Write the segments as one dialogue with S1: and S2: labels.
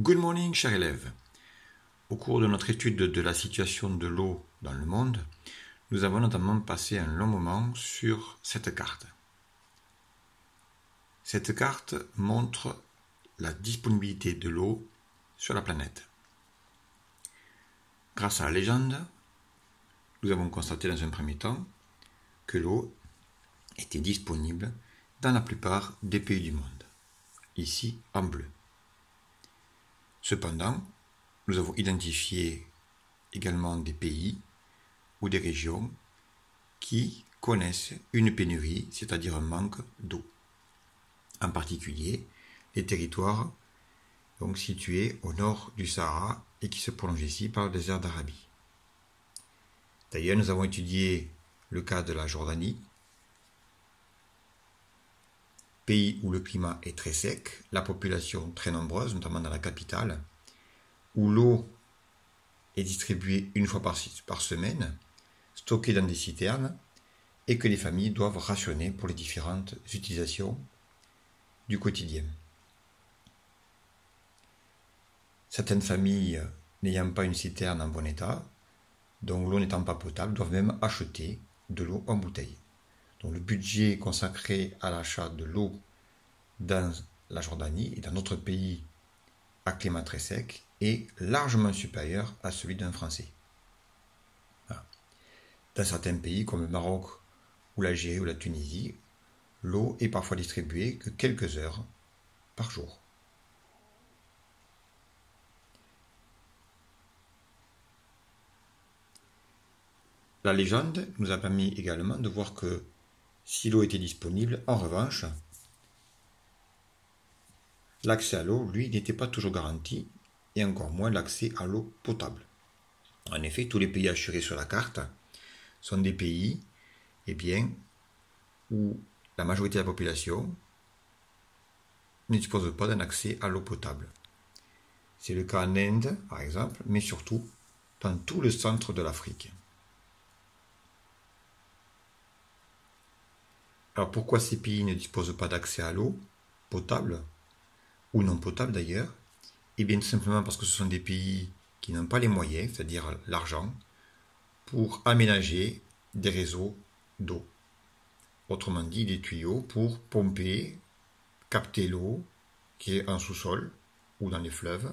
S1: Good morning, chers élèves. Au cours de notre étude de la situation de l'eau dans le monde, nous avons notamment passé un long moment sur cette carte. Cette carte montre la disponibilité de l'eau sur la planète. Grâce à la légende, nous avons constaté dans un premier temps que l'eau était disponible dans la plupart des pays du monde, ici en bleu. Cependant, nous avons identifié également des pays ou des régions qui connaissent une pénurie, c'est-à-dire un manque d'eau. En particulier, les territoires donc situés au nord du Sahara et qui se prolongent ici par le désert d'Arabie. D'ailleurs, nous avons étudié le cas de la Jordanie, pays où le climat est très sec, la population très nombreuse, notamment dans la capitale, où l'eau est distribuée une fois par semaine, stockée dans des citernes, et que les familles doivent rationner pour les différentes utilisations du quotidien. Certaines familles n'ayant pas une citerne en bon état, donc l'eau n'étant pas potable, doivent même acheter de l'eau en bouteille. Donc le budget consacré à l'achat de l'eau dans la Jordanie et dans d'autres pays à climat très sec est largement supérieur à celui d'un Français. Voilà. Dans certains pays comme le Maroc ou l'Algérie ou la Tunisie, l'eau est parfois distribuée que quelques heures par jour. La légende nous a permis également de voir que si l'eau était disponible, en revanche, l'accès à l'eau, lui, n'était pas toujours garanti, et encore moins l'accès à l'eau potable. En effet, tous les pays assurés sur la carte sont des pays où la majorité de la population ne dispose pas d'un accès à l'eau potable. C'est le cas en Inde, par exemple, mais surtout dans tout le centre de l'Afrique. Alors pourquoi ces pays ne disposent pas d'accès à l'eau potable, ou non potable d'ailleurs? Eh bien tout simplement parce que ce sont des pays qui n'ont pas les moyens, c'est-à-dire l'argent, pour aménager des réseaux d'eau. Autrement dit, des tuyaux pour pomper, capter l'eau qui est en sous-sol ou dans les fleuves,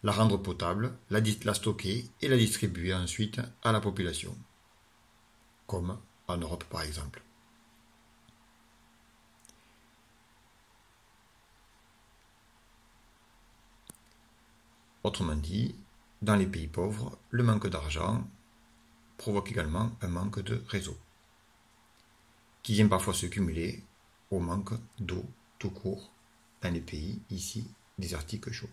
S1: la rendre potable, la stocker et la distribuer ensuite à la population, comme en Europe par exemple. Autrement dit, dans les pays pauvres, le manque d'argent provoque également un manque de réseau, qui vient parfois se cumuler au manque d'eau tout court dans les pays ici désertiques chauds.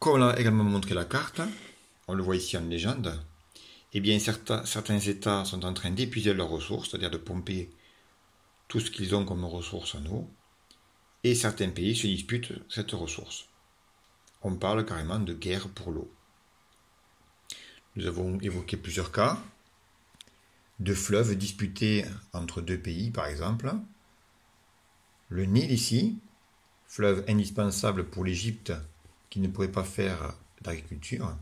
S1: Comme l'a également montré la carte, on le voit ici en légende, eh bien certains États sont en train d'épuiser leurs ressources, c'est-à-dire de pomper tout ce qu'ils ont comme ressource en eau, et certains pays se disputent cette ressource. On parle carrément de guerre pour l'eau. Nous avons évoqué plusieurs cas de fleuves disputés entre deux pays, par exemple. Le Nil ici, fleuve indispensable pour l'Égypte qui ne pouvait pas faire d'agriculture,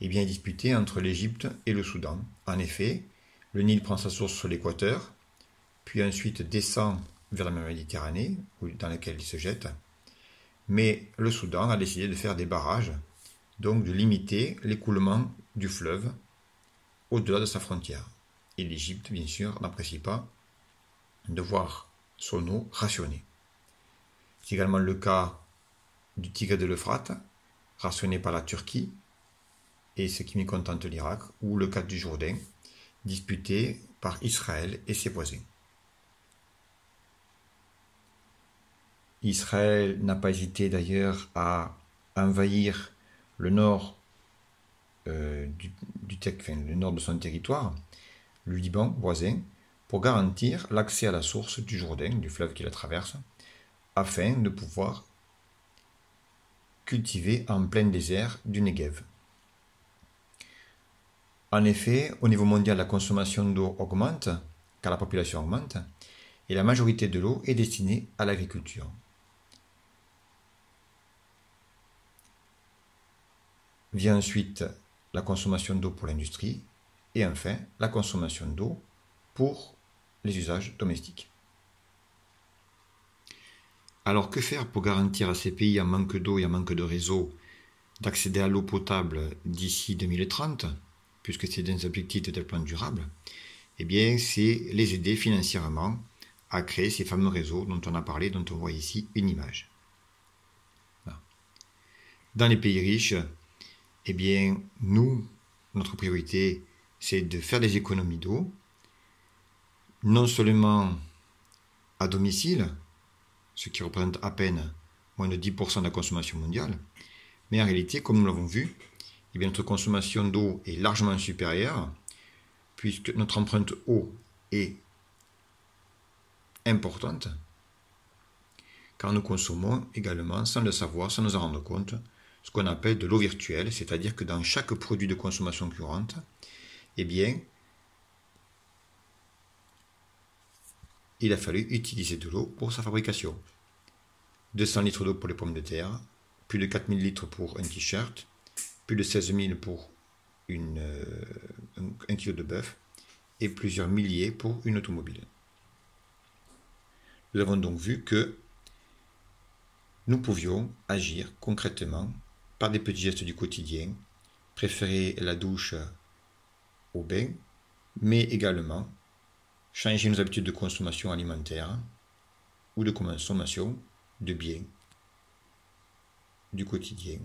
S1: est bien disputé entre l'Égypte et le Soudan. En effet, le Nil prend sa source sur l'équateur, puis ensuite descend vers la mer Méditerranée, dans laquelle il se jette. Mais le Soudan a décidé de faire des barrages, donc de limiter l'écoulement du fleuve au-delà de sa frontière. Et l'Égypte, bien sûr, n'apprécie pas de voir son eau rationnée. C'est également le cas du Tigre de l'Euphrate, rationné par la Turquie, et ce qui mécontente l'Irak, ou le cas du Jourdain, disputé par Israël et ses voisins. Israël n'a pas hésité d'ailleurs à envahir le nord le nord de son territoire, le Liban voisin, pour garantir l'accès à la source du Jourdain, du fleuve qui la traverse, afin de pouvoir cultiver en plein désert du Negev. En effet, au niveau mondial, la consommation d'eau augmente, car la population augmente, et la majorité de l'eau est destinée à l'agriculture. Vient ensuite la consommation d'eau pour l'industrie et enfin la consommation d'eau pour les usages domestiques. Alors que faire pour garantir à ces pays en manque d'eau et en manque de réseau d'accéder à l'eau potable d'ici 2030, puisque c'est des objectifs de développement durable? Eh bien, c'est les aider financièrement à créer ces fameux réseaux dont on a parlé, dont on voit ici une image. Voilà. Dans les pays riches, eh bien, notre priorité, c'est de faire des économies d'eau, non seulement à domicile, ce qui représente à peine moins de 10% de la consommation mondiale, mais en réalité, comme nous l'avons vu, eh bien, notre consommation d'eau est largement supérieure, puisque notre empreinte eau est importante, car nous consommons également, sans le savoir, sans nous en rendre compte, ce qu'on appelle de l'eau virtuelle, c'est-à-dire que dans chaque produit de consommation courante, eh bien, il a fallu utiliser de l'eau pour sa fabrication. 200 litres d'eau pour les pommes de terre, plus de 4000 litres pour un t-shirt, plus de 16 000 pour un kilo de bœuf, et plusieurs milliers pour une automobile. Nous avons donc vu que nous pouvions agir concrètement par des petits gestes du quotidien, préférer la douche au bain, mais également changer nos habitudes de consommation alimentaire ou de consommation de biens du quotidien